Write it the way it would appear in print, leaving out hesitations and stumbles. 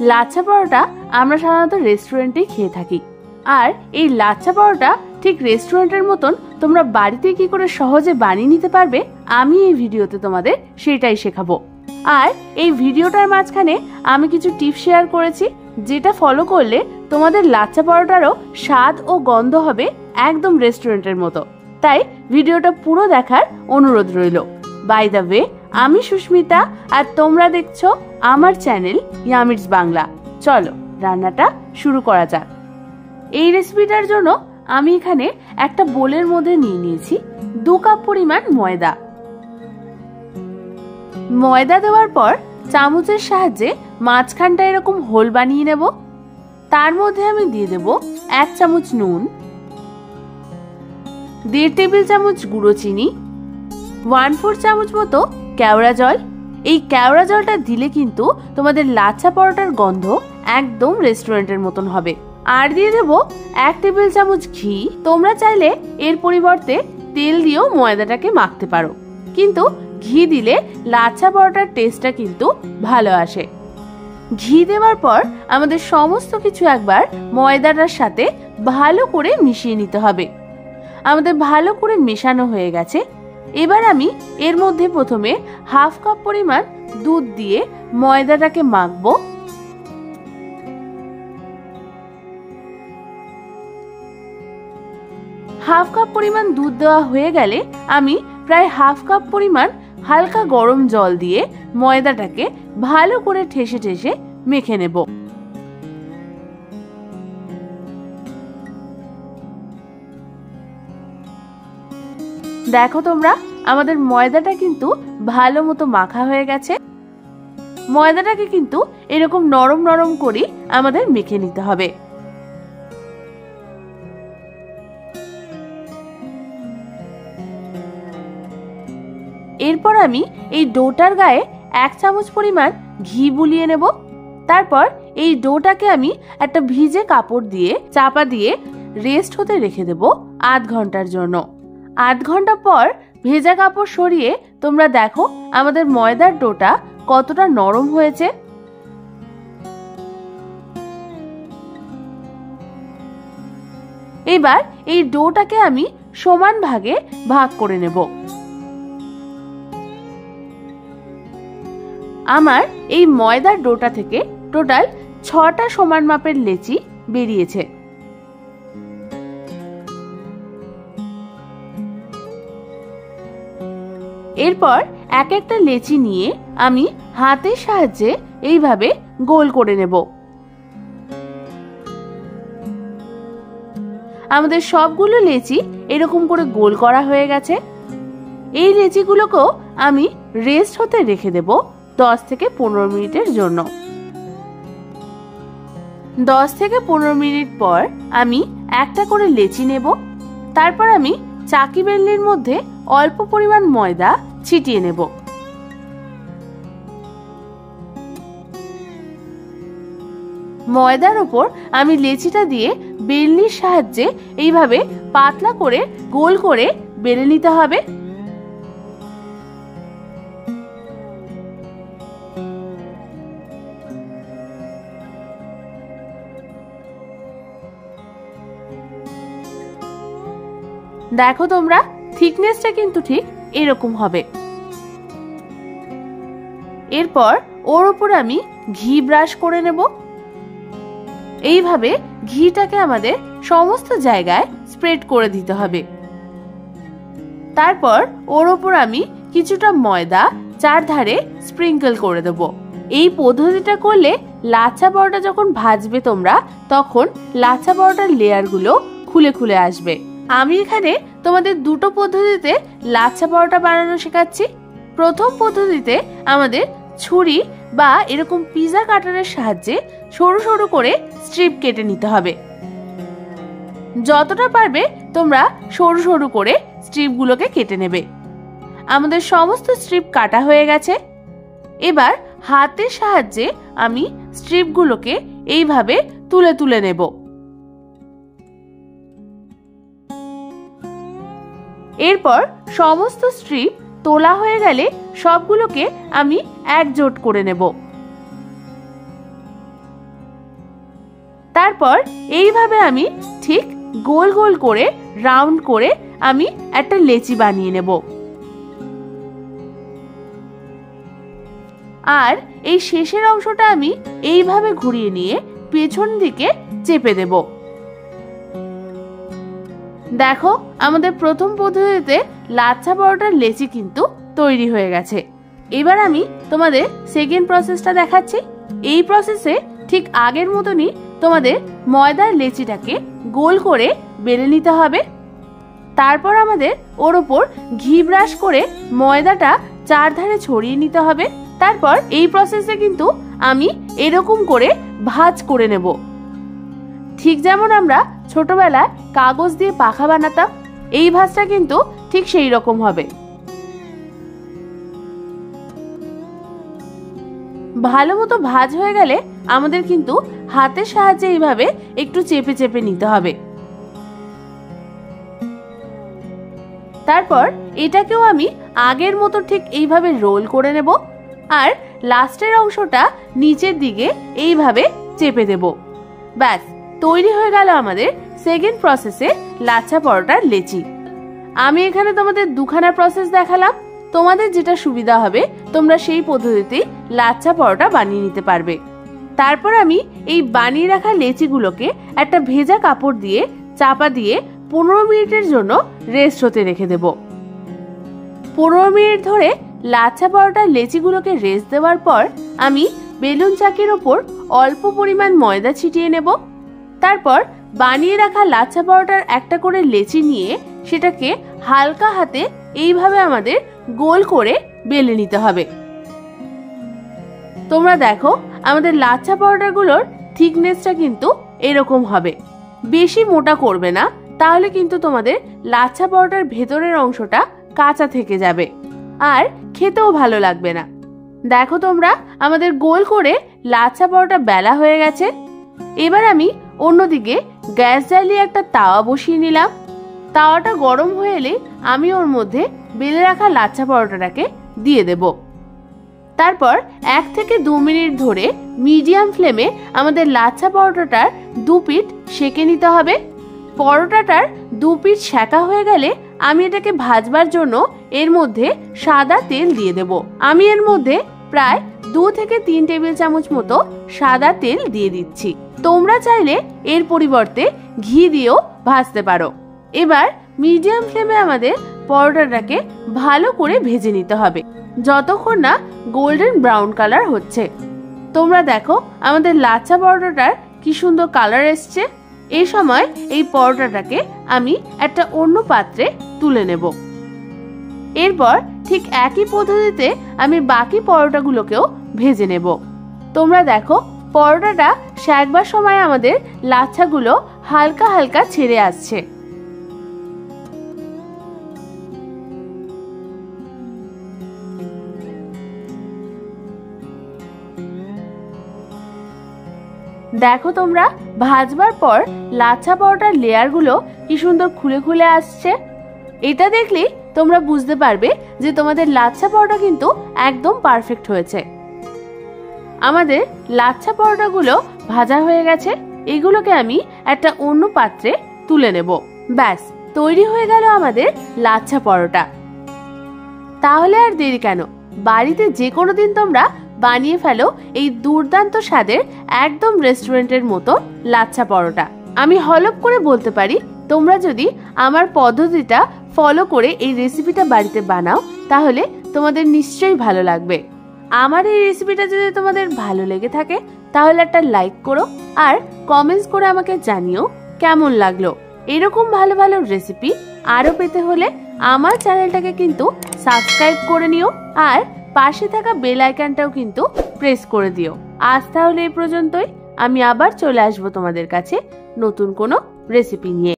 লাচ্ছা পরোটা আমরা সাধারণত রেস্টুরেন্টেই খেয়ে থাকি, আর এই লাচ্ছা পরোটা ঠিক রেস্টুরেন্টের মতন তোমরা বাড়িতে কি করে সহজে বানিয়ে নিতে পারবে আমি এই ভিডিওতে তোমাদের সেটাই শেখাবো। আর এই ভিডিওটার মাঝখানে আমি কিছু টিপস শেয়ার করেছি, যেটা ফলো করলে তোমাদের লাচ্ছা পরোটারও স্বাদ ও গন্ধ হবে একদম রেস্টুরেন্টের মতো। তাই ভিডিওটা পুরো দেখার অনুরোধ রইল। বাই দ্য ওয়ে, আমি সুস্মিতা আর তোমরা দেখছো আমার চ্যানেল ইয়ামিটস বাংলা। চলো রান্নাটা শুরু করা যাক। এই রেসিপিটার জন্য আমি এখানে একটা বোলের মধ্যে নিয়ে নিয়েছি 2 কাপ পরিমাণ ময়দা। ময়দা দেওয়ার পর চামচের সাহায্যে মাঝখানটা এরকম হোল বানিয়ে নেব। তার মধ্যে আমি দিয়ে দেব 1 চামচ নুন, 1.5 টেবিল চামচ গুঁড়ো চিনি, 1/4 চামচ মতো কেওড়া জল। এই কেওড়া জলটা দিলে কিন্তু তোমাদের লাচ্ছা পরোটার গন্ধ একদম রেস্টুরেন্টের মতন হবে। আর দিয়ে দেব 1 টেবিল চামচ ঘি। তোমরা চাইলে এর পরিবর্তে তেল দিয়েও ময়দাটাকে মাখতে পারো, কিন্তু ঘি দিলে লাচ্ছা পরোটার টেস্টটা কিন্তু ভালো আসে। ঘি দেওয়ার পর আমাদের সমস্ত কিছু একবার ময়দাটার সাথে ভালো করে মিশিয়ে নিতে হবে। আমাদের ভালো করে মেশানো হয়ে গেছে। এবার আমি এর মধ্যে প্রথমে 1/2 কাপ পরিমাণ দুধ দিয়ে ময়দাটাকে মাখবো। হাফ কাপ পরিমাণ দুধ দেওয়া হয়ে গেলে আমি প্রায় 1/2 কাপ পরিমাণ হালকা গরম জল দিয়ে ময়দাটাকে ভালো করে ঠেসে ঠেসে মেখে নেব। দেখো তোমরা, আমাদের ময়দাটা কিন্তু ভালো মতো মাখা হয়ে গেছে। ময়দাটাকে কিন্তু এরকম নরম নরম করে আমাদের মেখে নিতে হবে। এরপর আমি এই ডোটার গায়ে 1 চামচ পরিমাণ ঘি বুলিয়ে নেব। তারপর এই ডোটাকে আমি একটা ভিজে কাপড় দিয়ে চাপা দিয়ে রেস্ট হতে রেখে দেব আধ ঘন্টার জন্য। আধ ঘন্টা পর ভেজা কাপড় সরিয়ে তোমরা দেখো আমাদের ময়দার ডোটা কতটা নরম হয়েছে। এবার এই ডোটাকে আমি সমান ভাগে ভাগ করে নেব। আমার এই ময়দার ডোটা থেকে টোটাল 6টা সমান মাপের লেচি বেরিয়েছে। এরপর এক একটা লেচি নিয়ে আমি হাতের সাহায্যে এইভাবে গোল করে নেব। আমাদের সবগুলো লেচি এরকম করে গোল করা হয়ে গেছে। এই লেচিগুলোকেও আমি রেস্ট হতে রেখে দেব 10 থেকে 15 মিনিটের জন্য। 10 থেকে 15 মিনিট পর আমি একটা করে লেচি নেব। তারপর আমি চাকি বেলনির মধ্যে অল্প পরিমাণ ময়দা ছিটিয়ে নেব। ময়দার উপর আমি লেচিটা দিয়ে বেলনির সাহায্যে এইভাবে পাতলা করে গোল করে বেলে নিতে হবে। দেখো তোমরা, থিকনেসটা কিন্তু ঠিক এরকম হবে। এরপর ওর উপর আমি ঘি ব্রাশ করে নেব। এইভাবে ঘিটাকে আমাদের সমস্ত জায়গায় স্প্রেড করে দিতে হবে। তারপর ওর উপর আমি কিছুটা ময়দা চারধারে স্প্রিঙ্কল করে দেব। এই পদ্ধতিটা করলে লাচ্ছা পরোটা যখন ভাজবে তোমরা, তখন লাচ্ছা পরোটার লেয়ারগুলো খুলে খুলে আসবে। আমি এখানে তোমাদের দুটো পদ্ধতিতে লাচ্ছা পরোটা বানানো শেখাচ্ছি। প্রথম পদ্ধতিতে আমাদের ছুরি বা এরকম পিজা কাটারের সাহায্যে সরু সরু করে স্ট্রিপ কেটে নিতে হবে। যতটা পারবে তোমরা সরু সরু করে স্ট্রিপগুলোকে কেটে নেবে। আমাদের সমস্ত স্ট্রিপ কাটা হয়ে গেছে। এবার হাতের সাহায্যে আমি স্ট্রিপগুলোকে এইভাবে তুলে তুলে নেব। এরপর সমস্ত স্ট্রিপ তোলা হয়ে গেলে সবগুলোকে আমি একজোট করে নেব। তারপর এইভাবে আমি ঠিক গোল গোল করে রাউন্ড করে আমি একটা লেচি বানিয়ে নেব। আর এই শেষের অংশটা আমি এইভাবে ঘুরিয়ে নিয়ে পেছন দিকে চেপে দেব। দেখো আমাদের প্রথম পদ্ধতিতে লাচ্ছা পরোটার লেচি কিন্তু তৈরি হয়ে গেছে। এবার আমি তোমাদের সেকেন্ড প্রসেসটা দেখাচ্ছি। এই প্রসেসে ঠিক আগের মতনই তোমাদের ময়দার লেচিটাকে গোল করে বেলে নিতে হবে। তারপর আমাদের ওর ওপর ঘি ব্রাশ করে ময়দাটা চারধারে ছড়িয়ে নিতে হবে। তারপর এই প্রসেসে কিন্তু আমি এরকম করে ভাঁজ করে নেব, ঠিক যেমন আমরা ছোটবেলায় কাগজ দিয়ে পাখা বানাতাম। এই ভাঁজটা কিন্তু ঠিক সেই রকম হবে। ভালো মতো ভাঁজ হয়ে গেলে আমাদের কিন্তু হাতের সাহায্যে এইভাবে একটু চেপে চেপে নিতে হবে। তারপর এটাকেও আমি আগের মতো ঠিক এইভাবে রোল করে নেব আর লাস্টের অংশটা নিচের দিকে এইভাবে চেপে দেব। ব্যাস তৈরি হয়ে গেল আমাদের সেকেন্ড প্রসেসে লাচ্ছা পরোটার লেচি। আমি এখানে তোমাদের দুখানা প্রসেস দেখালাম, তোমাদের যেটা সুবিধা হবে তোমরা সেই পদ্ধতিতেই লাচ্ছা পরোটা বানিয়ে নিতে পারবে। তারপর আমি এই বানিয়ে রাখা লেচিগুলোকে একটা ভেজা কাপড় দিয়ে চাপা দিয়ে 15 মিনিটের জন্য রেস্ট হতে রেখে দেব। 15 মিনিট ধরে লাচ্ছা পরোটার লেচিগুলোকে রেস্ট দেওয়ার পর আমি বেলুন চাকির ওপর অল্প পরিমাণ ময়দা ছিটিয়ে নেব। তারপর বানিয়ে রাখা লাচ্ছা পরোটার একটা করে লেচি নিয়ে সেটাকে হালকা হাতে এইভাবে আমাদের গোল করে বেলে নিতে হবে। তোমরা দেখো আমাদের লাচ্ছা পরোটাগুলোর থিকনেসটা কিন্তু এরকম হবে। বেশি মোটা করবে না, তাহলে কিন্তু তোমাদের লাচ্ছা পরোটার ভেতরের অংশটা কাঁচা থেকে যাবে আর খেতেও ভালো লাগবে না। দেখো তোমরা আমাদের গোল করে লাচ্ছা পরোটা বেলা হয়ে গেছে। এবার আমি অন্যদিকে গ্যাস জ্বালিয়ে একটা তাওয়া বসিয়ে নিলাম। তাওয়াটা গরম হয়ে এলে আমি ওর মধ্যে বেলে রাখা লাচ্ছা পরোটাটাকে দিয়ে দেব। তারপর 1 থেকে 2 মিনিট ধরে মিডিয়াম ফ্লেমে আমাদের লাচ্ছা পরোটাটার 2 পিঠ সেঁকে নিতে হবে। পরোটাটার 2 পিঠ সেঁকা হয়ে গেলে আমি এটাকে ভাজবার জন্য এর মধ্যে সাদা তেল দিয়ে দেব। আমি এর মধ্যে প্রায় 2 থেকে 3 টেবিল চামচ মতো সাদা তেল দিয়ে দিচ্ছি। তোমরা চাইলে এর পরিবর্তে ঘি দিয়েও ভাজতে পারো। এবার মিডিয়াম ফ্লেমে আমাদের পরোটাটাকে ভালো করে ভেজে নিতে হবে যতক্ষণ না গোল্ডেন ব্রাউন কালার হচ্ছে। তোমরা দেখো আমাদের লাচ্ছা পরোটাটার কি সুন্দর কালার এসছে। এই সময় এই পরোটাটাকে আমি একটা অন্য পাত্রে তুলে নেব। এরপর ঠিক একই পদ্ধতিতে আমি বাকি পরোটাগুলোকেও ভেজে নেব। তোমরা দেখো পরোটাটা সেঁকবার সময় আমাদের লাচ্ছাগুলো হালকা হালকা ছেড়ে আসছে। দেখো তোমরা ভাজবার পর লাচ্ছা পরোটার লেয়ারগুলো কি সুন্দর খুলে খুলে আসছে। এটা দেখলেই তোমরা বুঝতে পারবে যে তোমাদের লাচ্ছা পরোটা কিন্তু একদম পারফেক্ট হয়েছে। আমাদের লাচ্ছা পরোটাগুলো ভাজা হয়ে গেছে। এগুলোকে আমি একটা অন্য পাত্রে তুলে নেব। ব্যাস তৈরি হয়ে গেল আমাদের লাচ্ছা পরোটা। তাহলে আর দেরি কেন, বাড়িতে যে কোনো দিন তোমরা বানিয়ে ফেলো এই দুর্দান্ত স্বাদের একদম রেস্টুরেন্টের মতো লাচ্ছা পরোটা। আমি হলপ করে বলতে পারি তোমরা যদি আমার পদ্ধতিটা ফলো করে এই রেসিপিটা বাড়িতে বানাও তাহলে তোমাদের নিশ্চয়ই ভালো লাগবে। আমার এই রেসিপিটা যদি তোমাদের ভালো লেগে থাকে তাহলে একটা লাইক করো আর কমেন্টস করে আমাকে জানিও কেমন লাগলো। এরকম ভালো ভালো রেসিপি আরো পেতে হলে আমার চ্যানেলটাকে কিন্তু সাবস্ক্রাইব করে নিও আর পাশে থাকা বেল আইকনটাও কিন্তু প্রেস করে দিও। আজ তাহলে এই পর্যন্তই। আমি আবার চলে আসবো তোমাদের কাছে নতুন কোনো রেসিপি নিয়ে।